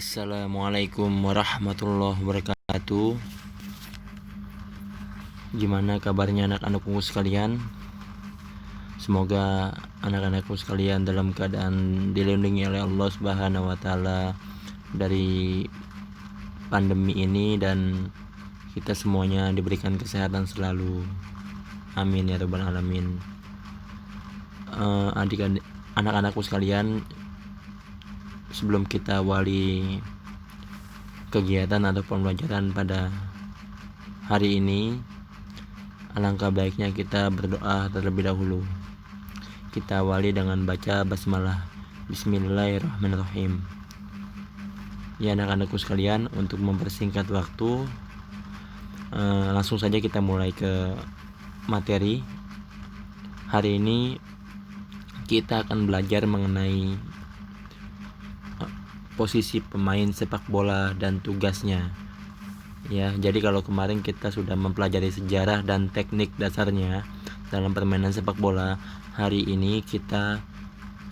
Assalamualaikum warahmatullahi wabarakatuh. Gimana kabarnya anak-anakku sekalian? Semoga anak-anakku sekalian dalam keadaan dilindungi oleh Allah Subhanahu wa taala dari pandemi ini dan kita semuanya diberikan kesehatan selalu. Amin ya rabbal alamin. Adik-adik, anak-anakku sekalian, sebelum kita awali kegiatan atau pembelajaran pada hari ini, alangkah baiknya kita berdoa terlebih dahulu. Kita awali dengan baca basmalah. Bismillahirrahmanirrahim. Ya anak-anakku sekalian, untuk mempersingkat waktu, langsung saja kita mulai ke materi. Hari ini kita akan belajar mengenai posisi pemain sepak bola dan tugasnya. Ya, jadi kalau kemarin kita sudah mempelajari sejarah dan teknik dasarnya dalam permainan sepak bola, hari ini kita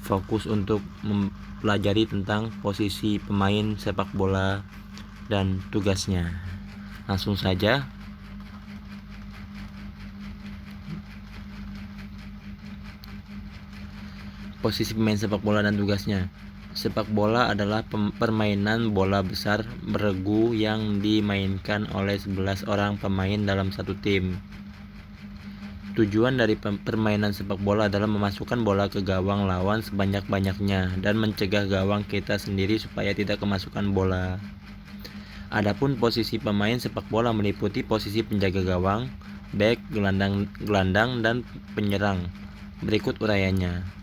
fokus untuk mempelajari tentang posisi pemain sepak bola dan tugasnya. Langsung saja. Posisi pemain sepak bola dan tugasnya. Sepak bola adalah permainan bola besar beregu yang dimainkan oleh 11 orang pemain dalam satu tim. Tujuan dari permainan sepak bola adalah memasukkan bola ke gawang lawan sebanyak-banyaknya dan mencegah gawang kita sendiri supaya tidak kemasukan bola. Adapun posisi pemain sepak bola meliputi posisi penjaga gawang, bek, gelandang dan penyerang. Berikut uraiannya.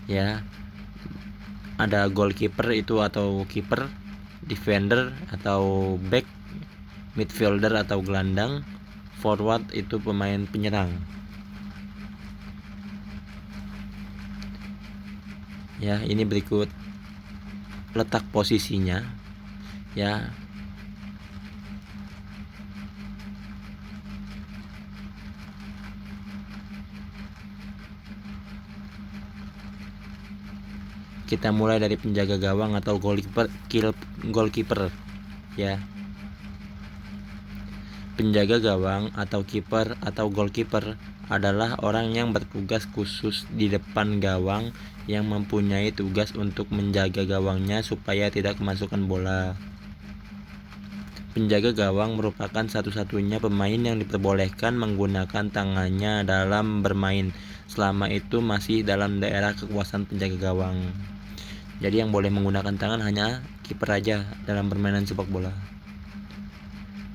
Ya, ada goalkeeper itu atau kiper, defender atau back, midfielder atau gelandang, forward itu pemain penyerang. Ya, ini berikut letak posisinya. Ya, kita mulai dari penjaga gawang atau goalkeeper. Ya, penjaga gawang atau kiper atau goalkeeper adalah orang yang bertugas khusus di depan gawang yang mempunyai tugas untuk menjaga gawangnya supaya tidak kemasukan bola. Penjaga gawang merupakan satu-satunya pemain yang diperbolehkan menggunakan tangannya dalam bermain, selama itu masih dalam daerah kekuasaan penjaga gawang. Jadi yang boleh menggunakan tangan hanya kiper aja dalam permainan sepak bola.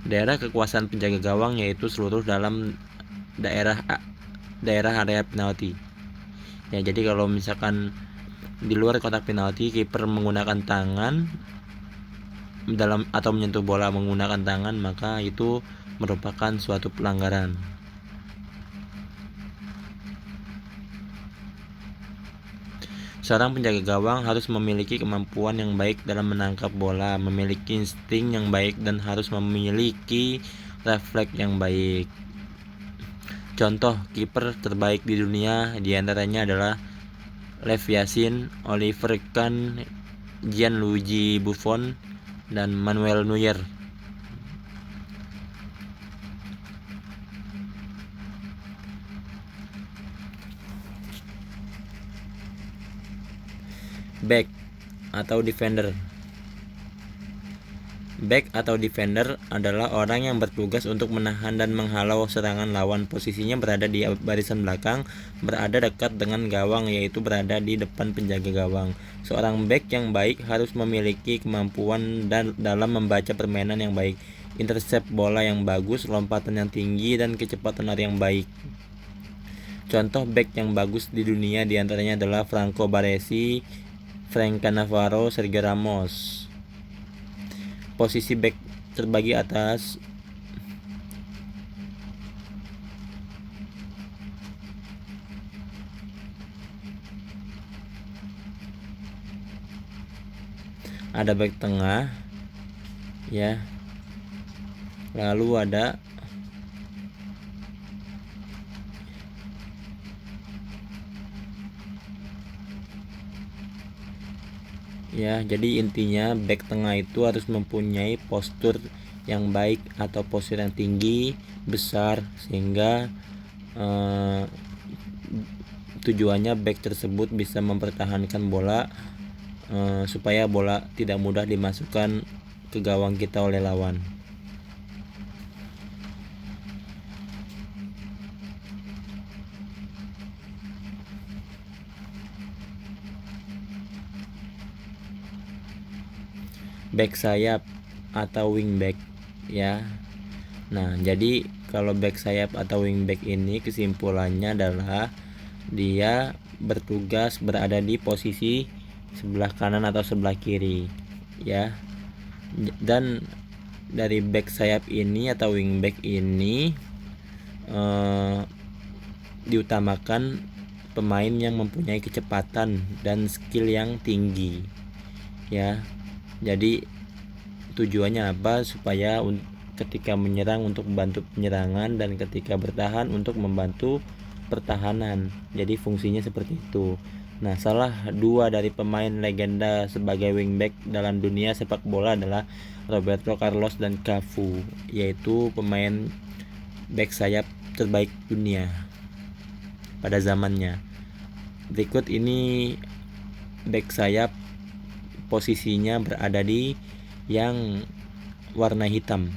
Daerah kekuasaan penjaga gawang yaitu seluruh dalam daerah area penalti. Ya, jadi kalau misalkan di luar kotak penalti kiper menggunakan tangan dalam atau menyentuh bola menggunakan tangan, maka itu merupakan suatu pelanggaran. Seorang penjaga gawang harus memiliki kemampuan yang baik dalam menangkap bola, memiliki insting yang baik dan harus memiliki refleks yang baik. Contoh kiper terbaik di dunia diantaranya adalah Lev Yashin, Oliver Kahn, Gianluigi Buffon, dan Manuel Neuer. Back atau defender. Back atau defender adalah orang yang bertugas untuk menahan dan menghalau serangan lawan. Posisinya berada di barisan belakang, berada dekat dengan gawang, yaitu berada di depan penjaga gawang. Seorang back yang baik harus memiliki kemampuan dalam membaca permainan yang baik, intercept bola yang bagus, lompatan yang tinggi, dan kecepatan lari yang baik. Contoh back yang bagus di dunia diantaranya adalah Franco Baresi, Frank Cannavaro, Sergio Ramos. Posisi back terbagi atas. Ada back tengah, ya. Lalu ada Ya, jadi intinya back tengah itu harus mempunyai postur yang baik atau postur yang tinggi, besar, sehingga tujuannya back tersebut bisa mempertahankan bola supaya bola tidak mudah dimasukkan ke gawang kita oleh lawan. Back sayap atau wingback ya. Nah, jadi kalau back sayap atau wingback ini kesimpulannya adalah dia bertugas berada di posisi sebelah kanan atau sebelah kiri ya. Dan dari back sayap ini atau wingback ini diutamakan pemain yang mempunyai kecepatan dan skill yang tinggi ya. Jadi tujuannya apa? Supaya ketika menyerang untuk membantu penyerangan dan ketika bertahan untuk membantu pertahanan. Jadi fungsinya seperti itu. Nah, salah dua dari pemain legenda sebagai wingback dalam dunia sepak bola adalah Roberto Carlos dan Cafu, yaitu pemain back sayap terbaik dunia pada zamannya. Berikut ini back sayap posisinya berada di yang warna hitam.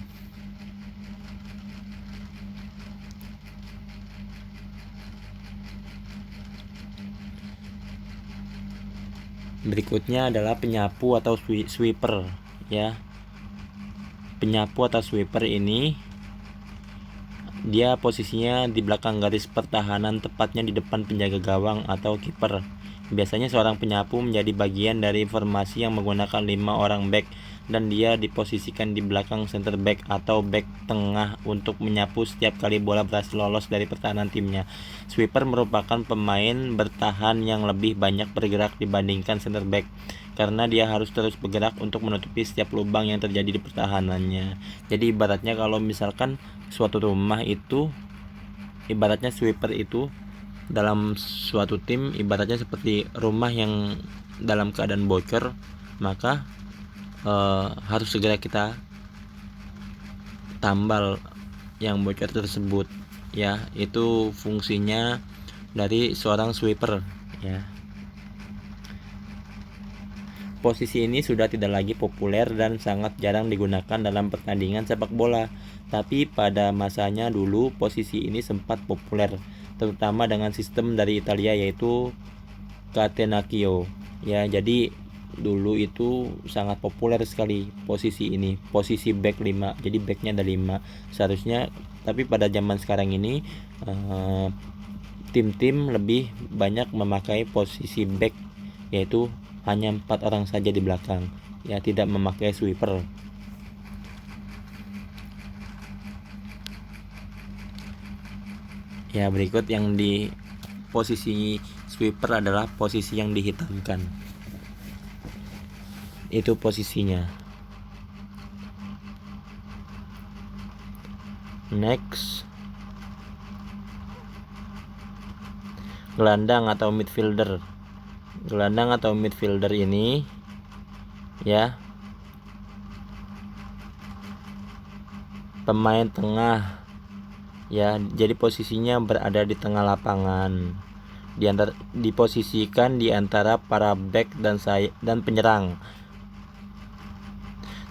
Berikutnya adalah penyapu atau sweeper ya. Penyapu atau sweeper ini dia posisinya di belakang garis pertahanan, tepatnya di depan penjaga gawang atau kiper. Biasanya seorang penyapu menjadi bagian dari formasi yang menggunakan 5 orang back dan dia diposisikan di belakang center back atau back tengah untuk menyapu setiap kali bola berhasil lolos dari pertahanan timnya. Sweeper merupakan pemain bertahan yang lebih banyak bergerak dibandingkan center back karena dia harus terus bergerak untuk menutupi setiap lubang yang terjadi di pertahanannya. Jadi ibaratnya kalau misalkan suatu rumah itu, ibaratnya sweeper itu dalam suatu tim ibaratnya seperti rumah yang dalam keadaan bocor, maka harus segera kita tambal yang bocor tersebut ya. Itu fungsinya dari seorang sweeper ya. Posisi ini sudah tidak lagi populer dan sangat jarang digunakan dalam pertandingan sepak bola. Tapi pada masanya dulu posisi ini sempat populer, terutama dengan sistem dari Italia yaitu catenaccio. Ya, jadi dulu itu sangat populer sekali posisi ini, posisi back 5. Jadi backnya ada 5 seharusnya, tapi pada zaman sekarang ini tim-tim lebih banyak memakai posisi back, yaitu hanya 4 orang saja di belakang ya, tidak memakai sweeper. Ya, berikut yang di posisi sweeper adalah posisi yang dihitamkan. Itu posisinya. Next, gelandang atau midfielder. Gelandang atau midfielder ini ya pemain tengah ya. Jadi posisinya berada di tengah lapangan, diposisikan di antara para back dan penyerang.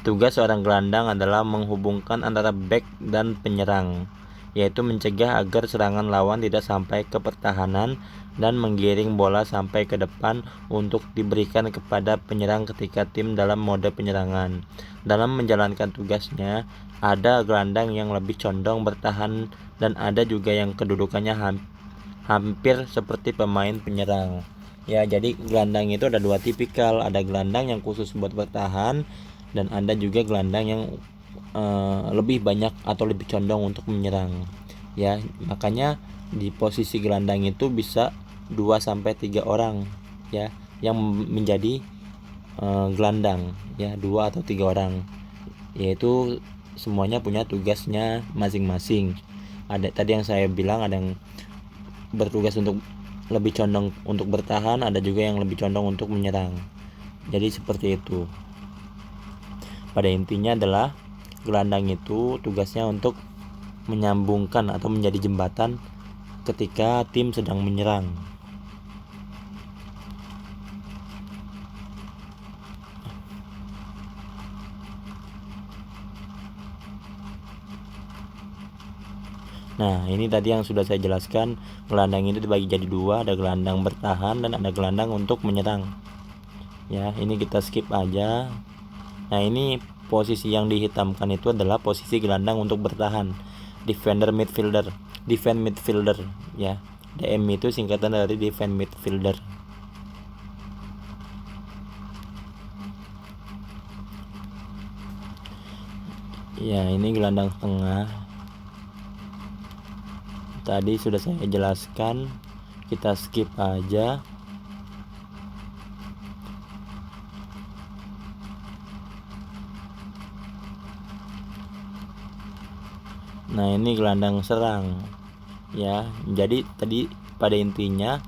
Tugas seorang gelandang adalah menghubungkan antara back dan penyerang, yaitu mencegah agar serangan lawan tidak sampai ke pertahanan dan menggiring bola sampai ke depan untuk diberikan kepada penyerang ketika tim dalam mode penyerangan. Dalam menjalankan tugasnya, ada gelandang yang lebih condong bertahan dan ada juga yang kedudukannya hampir seperti pemain penyerang. Ya, jadi gelandang itu ada 2 tipikal, ada gelandang yang khusus buat bertahan dan ada juga gelandang yang lebih banyak atau lebih condong untuk menyerang ya. Makanya di posisi gelandang itu bisa 2-3 orang ya yang menjadi gelandang ya, 2 atau 3 orang, yaitu semuanya punya tugasnya masing-masing. Ada tadi yang saya bilang, ada yang bertugas untuk lebih condong untuk bertahan, ada juga yang lebih condong untuk menyerang Jadi seperti itu. Pada intinya adalah gelandang itu tugasnya untuk menyambungkan atau menjadi jembatan ketika tim sedang menyerang. Nah, ini tadi yang sudah saya jelaskan, gelandang itu dibagi jadi dua, ada gelandang bertahan dan ada gelandang untuk menyerang. Ya, ini kita skip aja. Nah, ini posisi yang dihitamkan itu adalah posisi gelandang untuk bertahan, defender midfielder, defend midfielder ya. DM itu singkatan dari defend midfielder. Ya, ini gelandang tengah. Tadi sudah saya jelaskan, kita skip aja. Nah, ini gelandang serang ya. Jadi tadi pada intinya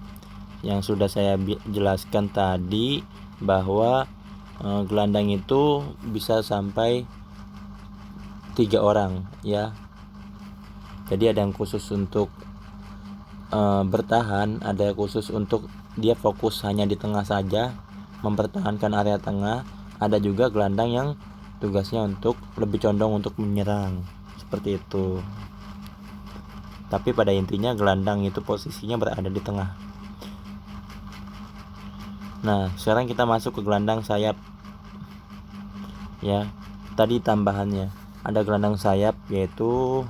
yang sudah saya jelaskan tadi bahwa gelandang itu bisa sampai 3 orang ya. Jadi ada yang khusus untuk bertahan, ada yang khusus untuk dia fokus hanya di tengah saja, mempertahankan area tengah. Ada juga gelandang yang tugasnya untuk lebih condong untuk menyerang, seperti itu. Tapi pada intinya gelandang itu posisinya berada di tengah. Nah, sekarang kita masuk ke gelandang sayap ya. Tadi tambahannya ada gelandang sayap, yaitu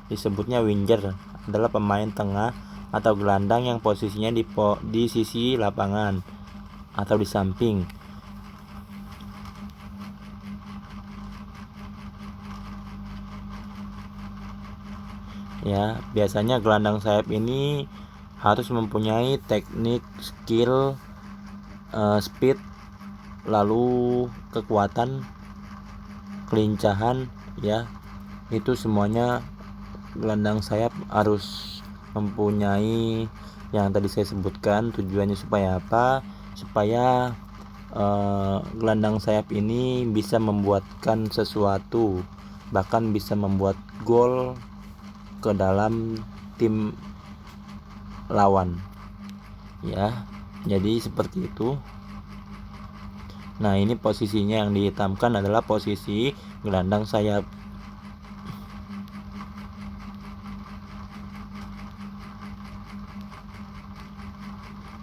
disebutnya winger, adalah pemain tengah atau gelandang yang posisinya di sisi lapangan atau di samping. Ya, biasanya gelandang sayap ini harus mempunyai teknik, skill, speed, lalu kekuatan, kelincahan ya. Itu semuanya gelandang sayap harus mempunyai yang tadi saya sebutkan. Tujuannya supaya apa? Supaya gelandang sayap ini bisa membuatkan sesuatu, bahkan bisa membuat gol ke dalam tim lawan ya. Jadi seperti itu. Nah, ini posisinya yang dihitamkan adalah posisi gelandang sayap.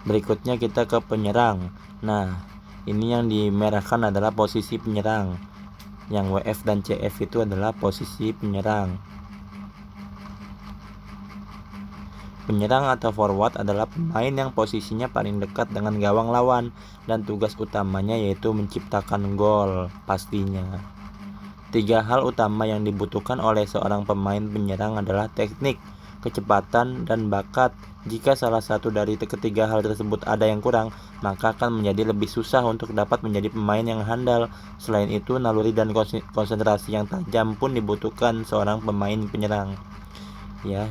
Berikutnya kita ke penyerang. Nah, ini yang dimerahkan adalah posisi penyerang. Yang WF dan CF itu adalah posisi penyerang. Penyerang atau forward adalah pemain yang posisinya paling dekat dengan gawang lawan dan tugas utamanya yaitu menciptakan gol pastinya. 3 hal utama yang dibutuhkan oleh seorang pemain penyerang adalah teknik, kecepatan, dan bakat. Jika salah satu dari ketiga hal tersebut ada yang kurang, maka akan menjadi lebih susah untuk dapat menjadi pemain yang handal. Selain itu, naluri dan konsentrasi yang tajam pun dibutuhkan seorang pemain penyerang. Ya,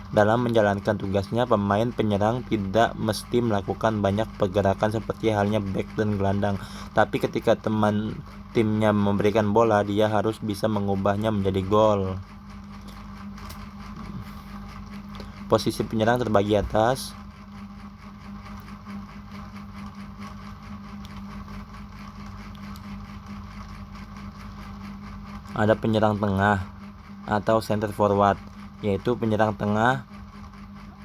dalam menjalankan tugasnya, pemain penyerang tidak mesti melakukan banyak pergerakan seperti halnya back dan gelandang. Tapi ketika teman timnya memberikan bola, dia harus bisa mengubahnya menjadi gol. Posisi penyerang terbagi atas. Ada penyerang tengah atau center forward, yaitu penyerang tengah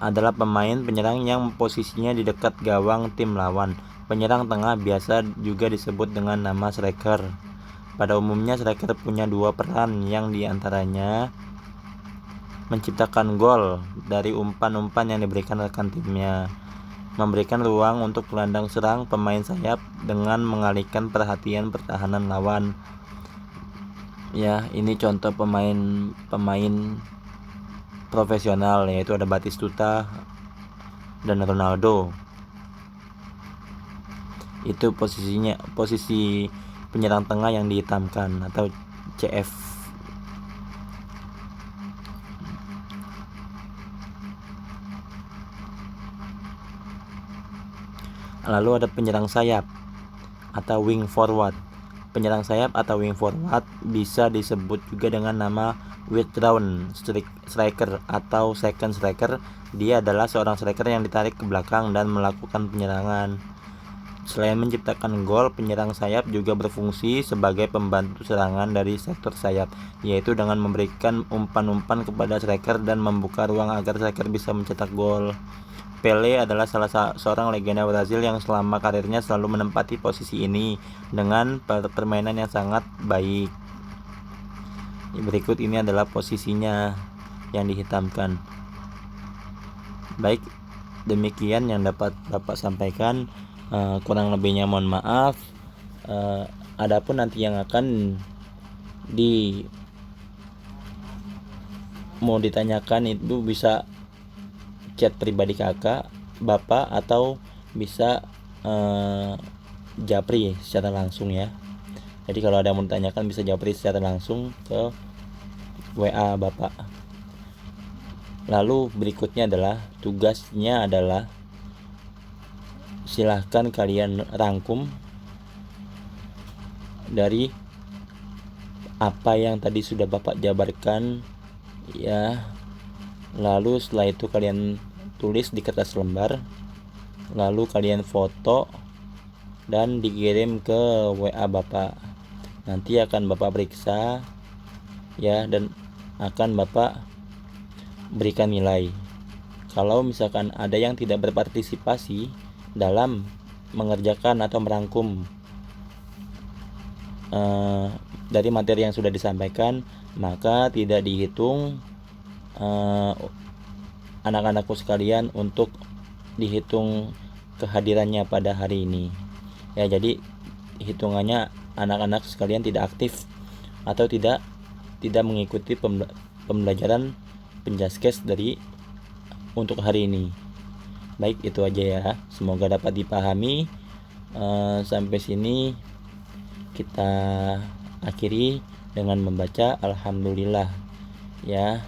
adalah pemain penyerang yang posisinya di dekat gawang tim lawan. Penyerang tengah biasa juga disebut dengan nama striker. Pada umumnya striker punya 2 peran, yang diantaranya menciptakan gol dari umpan-umpan yang diberikan rekan timnya, memberikan ruang untuk gelandang serang pemain sayap dengan mengalihkan perhatian pertahanan lawan. Ya, ini contoh pemain profesional, yaitu ada Batistuta dan Ronaldo. Itu posisi penyerang tengah yang dihitamkan atau CF. Lalu ada penyerang sayap. atau wing forward. Penyerang sayap atau wing forward bisa disebut juga dengan nama withdrawn striker atau second striker. Dia adalah seorang striker yang ditarik ke belakang dan melakukan penyerangan. Selain menciptakan gol, penyerang sayap juga berfungsi sebagai pembantu serangan dari sektor sayap, yaitu dengan memberikan umpan-umpan kepada striker dan membuka ruang agar striker bisa mencetak gol. Pelé adalah salah seorang legenda Brazil yang selama karirnya selalu menempati posisi ini dengan permainan yang sangat baik. Berikut ini adalah posisinya yang dihitamkan. Baik, demikian yang dapat Bapak sampaikan. Kurang lebihnya mohon maaf. Adapun nanti yang akan mau ditanyakan itu bisa chat pribadi kakak, bapak, atau bisa japri secara langsung ya. Jadi kalau ada yang mau ditanyakan bisa japri secara langsung ke WA bapak. Lalu berikutnya adalah tugasnya adalah silahkan kalian rangkum dari apa yang tadi sudah bapak jabarkan ya. Lalu setelah itu kalian tulis di kertas lembar, lalu kalian foto dan dikirim ke WA bapak. Nanti akan bapak periksa ya, dan akan bapak berikan nilai. Kalau misalkan ada yang tidak berpartisipasi dalam mengerjakan atau merangkum dari materi yang sudah disampaikan, maka tidak dihitung anak-anakku sekalian untuk dihitung kehadirannya pada hari ini ya. Jadi hitungannya anak-anak sekalian tidak aktif atau tidak mengikuti pembelajaran penjaskes untuk hari ini. Baik, itu aja ya, semoga dapat dipahami. Sampai sini kita akhiri dengan membaca alhamdulillah ya.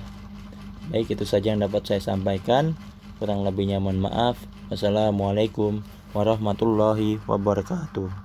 Baik, itu saja yang dapat saya sampaikan, kurang lebihnya mohon maaf. Wassalamualaikum warahmatullahi wabarakatuh.